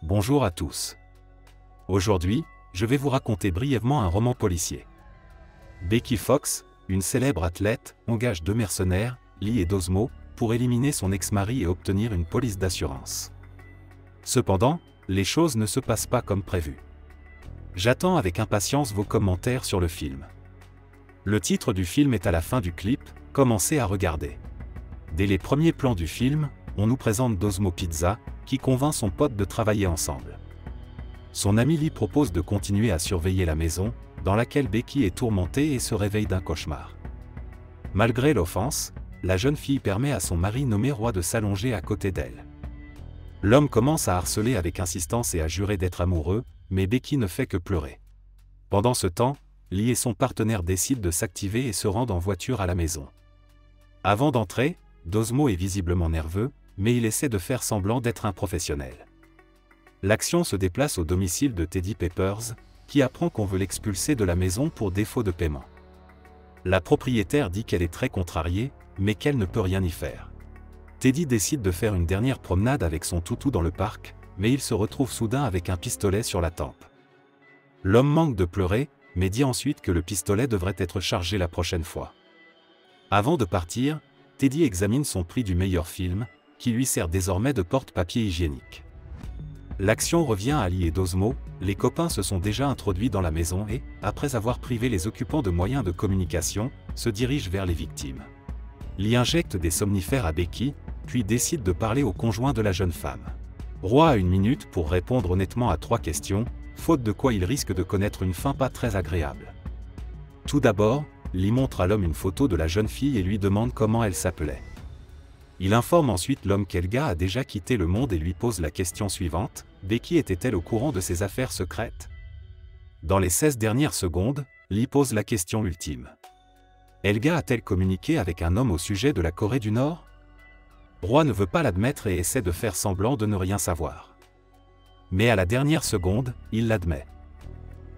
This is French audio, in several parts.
Bonjour à tous. Aujourd'hui, je vais vous raconter brièvement un roman policier. Becky Fox, une célèbre athlète, engage deux mercenaires, Lee et Dosmo, pour éliminer son ex-mari et obtenir une police d'assurance. Cependant, les choses ne se passent pas comme prévu. J'attends avec impatience vos commentaires sur le film. Le titre du film est à la fin du clip, commencez à regarder. Dès les premiers plans du film, on nous présente Dosmo Pizza, qui convainc son pote de travailler ensemble. Son ami Lee propose de continuer à surveiller la maison, dans laquelle Becky est tourmentée et se réveille d'un cauchemar. Malgré l'offense, la jeune fille permet à son mari nommé Roy de s'allonger à côté d'elle. L'homme commence à harceler avec insistance et à jurer d'être amoureux, mais Becky ne fait que pleurer. Pendant ce temps, Lee et son partenaire décident de s'activer et se rendent en voiture à la maison. Avant d'entrer, Dosmo est visiblement nerveux, mais il essaie de faire semblant d'être un professionnel. L'action se déplace au domicile de Teddy Peppers, qui apprend qu'on veut l'expulser de la maison pour défaut de paiement. La propriétaire dit qu'elle est très contrariée, mais qu'elle ne peut rien y faire. Teddy décide de faire une dernière promenade avec son toutou dans le parc, mais il se retrouve soudain avec un pistolet sur la tempe. L'homme manque de pleurer, mais dit ensuite que le pistolet devrait être chargé la prochaine fois. Avant de partir, Teddy examine son prix du meilleur film, qui lui sert désormais de porte-papier hygiénique. L'action revient à Lee et Dosmo, les copains se sont déjà introduits dans la maison et, après avoir privé les occupants de moyens de communication, se dirigent vers les victimes. Lee injecte des somnifères à Becky, puis décide de parler au conjoint de la jeune femme. Roy a 1 minute pour répondre honnêtement à 3 questions, faute de quoi il risque de connaître une fin pas très agréable. Tout d'abord, Lee montre à l'homme une photo de la jeune fille et lui demande comment elle s'appelait. Il informe ensuite l'homme qu'Helga a déjà quitté le monde et lui pose la question suivante, Becky était-elle au courant de ses affaires secrètes? Dans les 16 dernières secondes, Lee pose la question ultime. Helga a-t-elle communiqué avec un homme au sujet de la Corée du Nord? Roy ne veut pas l'admettre et essaie de faire semblant de ne rien savoir. Mais à la dernière seconde, il l'admet.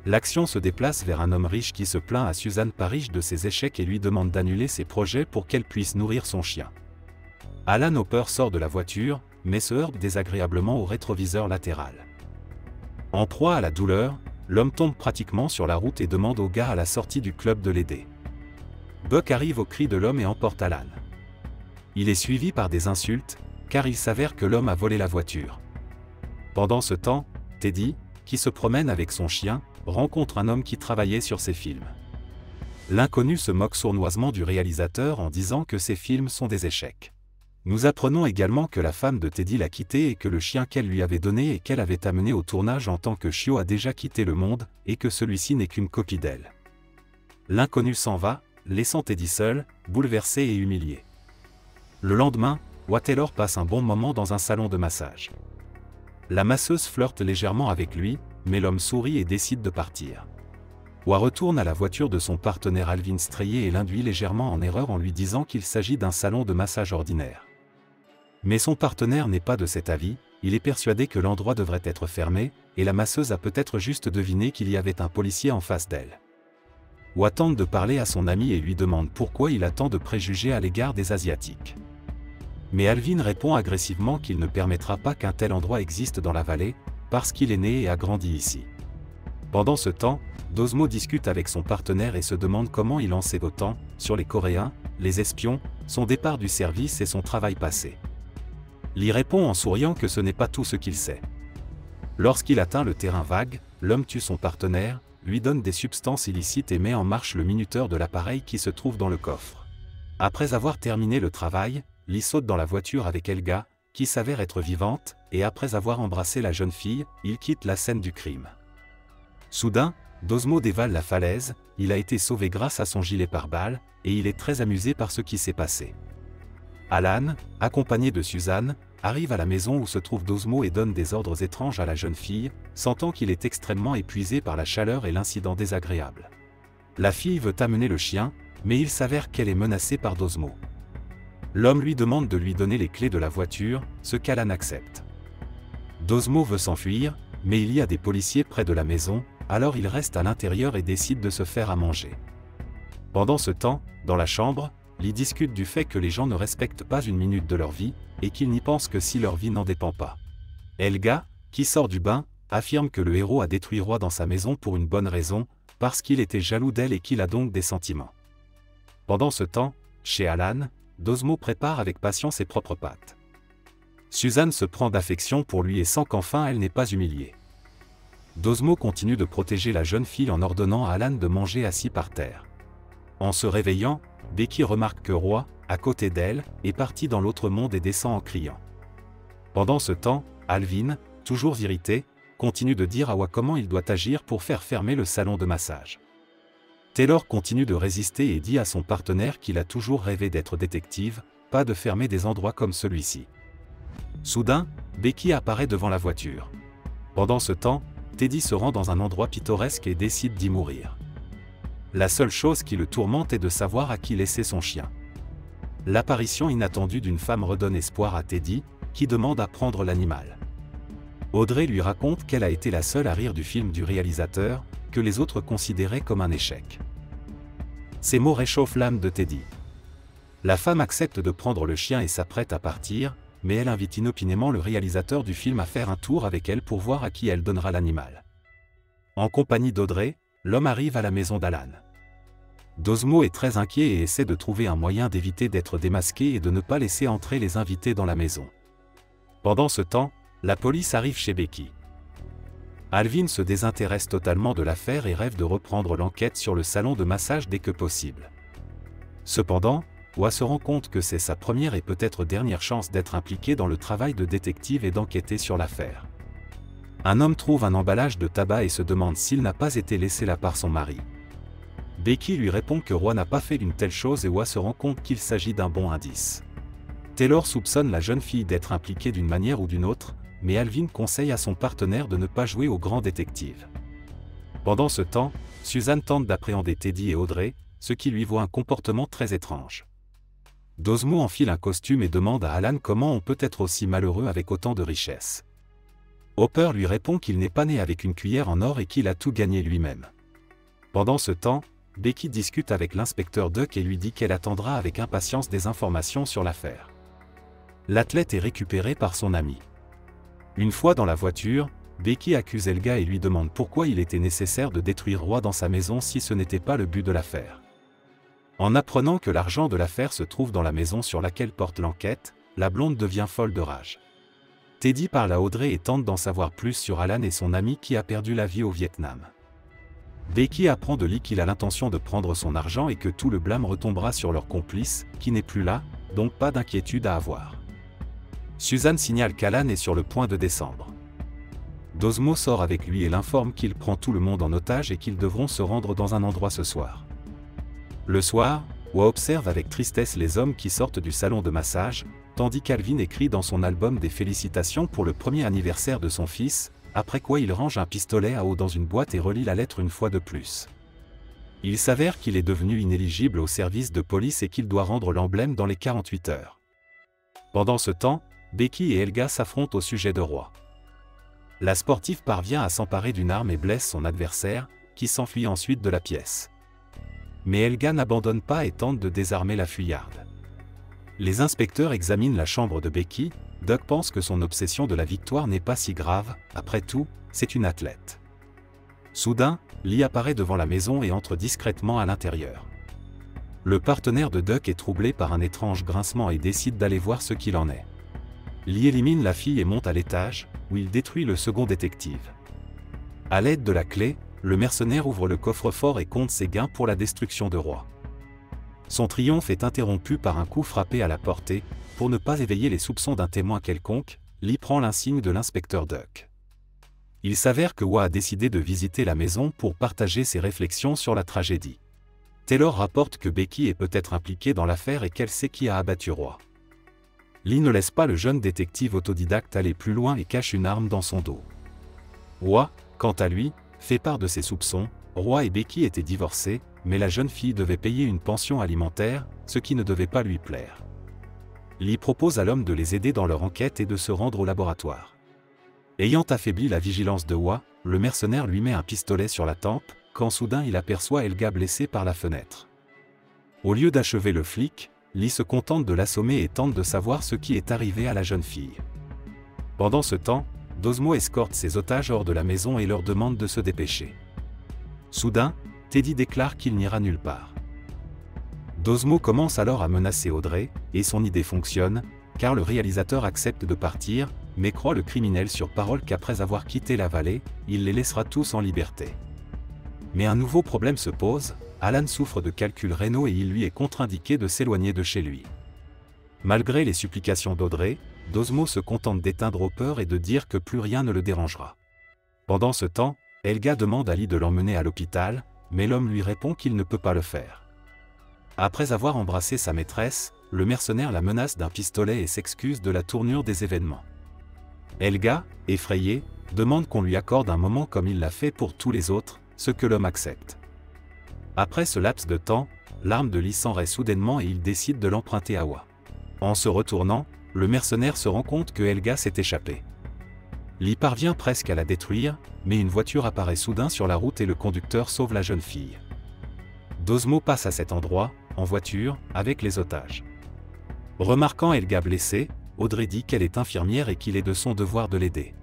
L'action se déplace vers un homme riche qui se plaint à Suzanne Parrish de ses échecs et lui demande d'annuler ses projets pour qu'elle puisse nourrir son chien. Alan Hopper sort de la voiture, mais se heurte désagréablement au rétroviseur latéral. En proie à la douleur, l'homme tombe pratiquement sur la route et demande au gars à la sortie du club de l'aider. Buck arrive au cri de l'homme et emporte Alan. Il est suivi par des insultes, car il s'avère que l'homme a volé la voiture. Pendant ce temps, Teddy, qui se promène avec son chien, rencontre un homme qui travaillait sur ses films. L'inconnu se moque sournoisement du réalisateur en disant que ses films sont des échecs. Nous apprenons également que la femme de Teddy l'a quitté et que le chien qu'elle lui avait donné et qu'elle avait amené au tournage en tant que chiot a déjà quitté le monde, et que celui-ci n'est qu'une copie d'elle. L'inconnu s'en va, laissant Teddy seul, bouleversé et humilié. Le lendemain, Taylor passe un bon moment dans un salon de massage. La masseuse flirte légèrement avec lui, mais l'homme sourit et décide de partir. Retourne à la voiture de son partenaire Alvin Strayé et l'induit légèrement en erreur en lui disant qu'il s'agit d'un salon de massage ordinaire. Mais son partenaire n'est pas de cet avis, il est persuadé que l'endroit devrait être fermé, et la masseuse a peut-être juste deviné qu'il y avait un policier en face d'elle. Tente de parler à son ami et lui demande pourquoi il a tant de préjugés à l'égard des Asiatiques. Mais Alvin répond agressivement qu'il ne permettra pas qu'un tel endroit existe dans la vallée, parce qu'il est né et a grandi ici. Pendant ce temps, Dosmo discute avec son partenaire et se demande comment il en sait autant, sur les Coréens, les espions, son départ du service et son travail passé. Lee répond en souriant que ce n'est pas tout ce qu'il sait. Lorsqu'il atteint le terrain vague, l'homme tue son partenaire, lui donne des substances illicites et met en marche le minuteur de l'appareil qui se trouve dans le coffre. Après avoir terminé le travail, Lee saute dans la voiture avec Helga, qui s'avère être vivante, et après avoir embrassé la jeune fille, il quitte la scène du crime. Soudain, Dosmo dévale la falaise, il a été sauvé grâce à son gilet pare-balles, et il est très amusé par ce qui s'est passé. Alan, accompagné de Suzanne, arrive à la maison où se trouve Dosmo et donne des ordres étranges à la jeune fille, sentant qu'il est extrêmement épuisé par la chaleur et l'incident désagréable. La fille veut amener le chien, mais il s'avère qu'elle est menacée par Dosmo. L'homme lui demande de lui donner les clés de la voiture, ce qu'Alan accepte. Dosmo veut s'enfuir, mais il y a des policiers près de la maison, alors il reste à l'intérieur et décide de se faire à manger. Pendant ce temps, dans la chambre, Lee discute du fait que les gens ne respectent pas 1 minute de leur vie, et qu'ils n'y pensent que si leur vie n'en dépend pas. Helga, qui sort du bain, affirme que le héros a détruit Roy dans sa maison pour une bonne raison, parce qu'il était jaloux d'elle et qu'il a donc des sentiments. Pendant ce temps, chez Alan, Dosmo prépare avec passion ses propres pâtes. Suzanne se prend d'affection pour lui et sent qu'enfin elle n'est pas humiliée. Dosmo continue de protéger la jeune fille en ordonnant à Alan de manger assis par terre. En se réveillant, Becky remarque que Roy, à côté d'elle, est parti dans l'autre monde et descend en criant. Pendant ce temps, Alvin, toujours irrité, continue de dire à Wa comment il doit agir pour faire fermer le salon de massage. Taylor continue de résister et dit à son partenaire qu'il a toujours rêvé d'être détective, pas de fermer des endroits comme celui-ci. Soudain, Becky apparaît devant la voiture. Pendant ce temps, Teddy se rend dans un endroit pittoresque et décide d'y mourir. La seule chose qui le tourmente est de savoir à qui laisser son chien. L'apparition inattendue d'une femme redonne espoir à Teddy, qui demande à prendre l'animal. Audrey lui raconte qu'elle a été la seule à rire du film du réalisateur, que les autres considéraient comme un échec. Ces mots réchauffent l'âme de Teddy. La femme accepte de prendre le chien et s'apprête à partir, mais elle invite inopinément le réalisateur du film à faire un tour avec elle pour voir à qui elle donnera l'animal. En compagnie d'Audrey, l'homme arrive à la maison d'Alan. Dosmo est très inquiet et essaie de trouver un moyen d'éviter d'être démasqué et de ne pas laisser entrer les invités dans la maison. Pendant ce temps, la police arrive chez Becky. Alvin se désintéresse totalement de l'affaire et rêve de reprendre l'enquête sur le salon de massage dès que possible. Cependant, Wa se rend compte que c'est sa première et peut-être dernière chance d'être impliqué dans le travail de détective et d'enquêter sur l'affaire. Un homme trouve un emballage de tabac et se demande s'il n'a pas été laissé là par son mari. Becky lui répond que Roy n'a pas fait une telle chose et Wa se rend compte qu'il s'agit d'un bon indice. Taylor soupçonne la jeune fille d'être impliquée d'une manière ou d'une autre, mais Alvin conseille à son partenaire de ne pas jouer au grand détective. Pendant ce temps, Suzanne tente d'appréhender Teddy et Audrey, ce qui lui vaut un comportement très étrange. Dosmo enfile un costume et demande à Alan comment on peut être aussi malheureux avec autant de richesse. Hopper lui répond qu'il n'est pas né avec une cuillère en or et qu'il a tout gagné lui-même. Pendant ce temps, Becky discute avec l'inspecteur Duck et lui dit qu'elle attendra avec impatience des informations sur l'affaire. L'athlète est récupéré par son ami. Une fois dans la voiture, Becky accuse Helga et lui demande pourquoi il était nécessaire de détruire Roy dans sa maison si ce n'était pas le but de l'affaire. En apprenant que l'argent de l'affaire se trouve dans la maison sur laquelle porte l'enquête, la blonde devient folle de rage. Teddy parle à Audrey et tente d'en savoir plus sur Alan et son ami qui a perdu la vie au Vietnam. Becky apprend de Lee qu'il a l'intention de prendre son argent et que tout le blâme retombera sur leur complice, qui n'est plus là, donc pas d'inquiétude à avoir. Suzanne signale qu'Alan est sur le point de descendre. Dosmo sort avec lui et l'informe qu'il prend tout le monde en otage et qu'ils devront se rendre dans un endroit ce soir. Le soir, Wa observe avec tristesse les hommes qui sortent du salon de massage, tandis qu'Alvin écrit dans son album des félicitations pour le premier anniversaire de son fils, après quoi il range un pistolet à eau dans une boîte et relit la lettre une fois de plus. Il s'avère qu'il est devenu inéligible au service de police et qu'il doit rendre l'emblème dans les 48 heures. Pendant ce temps, Becky et Helga s'affrontent au sujet de Roy. La sportive parvient à s'emparer d'une arme et blesse son adversaire, qui s'enfuit ensuite de la pièce. Mais Helga n'abandonne pas et tente de désarmer la fuyarde. Les inspecteurs examinent la chambre de Becky. Doug pense que son obsession de la victoire n'est pas si grave, après tout, c'est une athlète. Soudain, Lee apparaît devant la maison et entre discrètement à l'intérieur. Le partenaire de Doug est troublé par un étrange grincement et décide d'aller voir ce qu'il en est. Lee élimine la fille et monte à l'étage, où il détruit le second détective. À l'aide de la clé, le mercenaire ouvre le coffre-fort et compte ses gains pour la destruction de Roy. Son triomphe est interrompu par un coup frappé à la portée. Pour ne pas éveiller les soupçons d'un témoin quelconque, Lee prend l'insigne de l'inspecteur Duck. Il s'avère que Wa a décidé de visiter la maison pour partager ses réflexions sur la tragédie. Taylor rapporte que Becky est peut-être impliquée dans l'affaire et qu'elle sait qui a abattu Roy. Lee ne laisse pas le jeune détective autodidacte aller plus loin et cache une arme dans son dos. Wa, quant à lui, fait part de ses soupçons. Roy et Becky étaient divorcés, mais la jeune fille devait payer une pension alimentaire, ce qui ne devait pas lui plaire. Lee propose à l'homme de les aider dans leur enquête et de se rendre au laboratoire. Ayant affaibli la vigilance de Wa, le mercenaire lui met un pistolet sur la tempe, quand soudain il aperçoit Helga blessée par la fenêtre. Au lieu d'achever le flic, Lee se contente de l'assommer et tente de savoir ce qui est arrivé à la jeune fille. Pendant ce temps, Dosmo escorte ses otages hors de la maison et leur demande de se dépêcher. Soudain, Teddy déclare qu'il n'ira nulle part. Dosmo commence alors à menacer Audrey, et son idée fonctionne, car le réalisateur accepte de partir, mais croit le criminel sur parole qu'après avoir quitté la vallée, il les laissera tous en liberté. Mais un nouveau problème se pose, Alan souffre de calculs rénaux et il lui est contre-indiqué de s'éloigner de chez lui. Malgré les supplications d'Audrey, Dosmo se contente d'éteindre Hopper et de dire que plus rien ne le dérangera. Pendant ce temps, Helga demande à Lee de l'emmener à l'hôpital, mais l'homme lui répond qu'il ne peut pas le faire. Après avoir embrassé sa maîtresse, le mercenaire la menace d'un pistolet et s'excuse de la tournure des événements. Helga, effrayée, demande qu'on lui accorde un moment comme il l'a fait pour tous les autres, ce que l'homme accepte. Après ce laps de temps, l'arme de Lee s'enraye soudainement et il décide de l'emprunter à Wa. En se retournant, le mercenaire se rend compte que Helga s'est échappée. Lee parvient presque à la détruire, mais une voiture apparaît soudain sur la route et le conducteur sauve la jeune fille. Dosmo passe à cet endroit, en voiture, avec les otages. Remarquant Helga blessée, Audrey dit qu'elle est infirmière et qu'il est de son devoir de l'aider.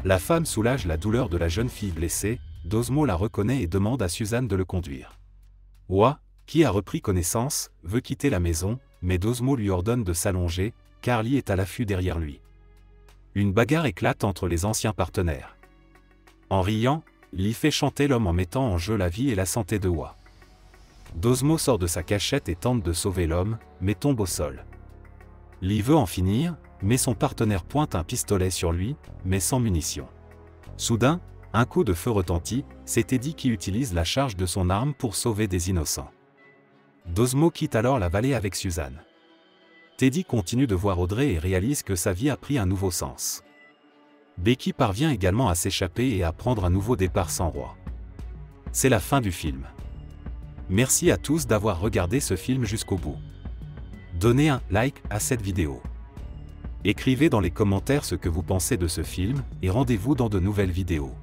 La femme soulage la douleur de la jeune fille blessée, Dosmo la reconnaît et demande à Suzanne de le conduire. Wa, qui a repris connaissance, veut quitter la maison, mais Dosmo lui ordonne de s'allonger, car Lee est à l'affût derrière lui. Une bagarre éclate entre les anciens partenaires. En riant, Lee fait chanter l'homme en mettant en jeu la vie et la santé de Wa. Dosmo sort de sa cachette et tente de sauver l'homme, mais tombe au sol. Lee veut en finir, mais son partenaire pointe un pistolet sur lui, mais sans munitions. Soudain, un coup de feu retentit, c'est Teddy qui utilise la charge de son arme pour sauver des innocents. Dosmo quitte alors la vallée avec Suzanne. Teddy continue de voir Audrey et réalise que sa vie a pris un nouveau sens. Becky parvient également à s'échapper et à prendre un nouveau départ sans Roy. C'est la fin du film. Merci à tous d'avoir regardé ce film jusqu'au bout. Donnez un like à cette vidéo. Écrivez dans les commentaires ce que vous pensez de ce film, et rendez-vous dans de nouvelles vidéos.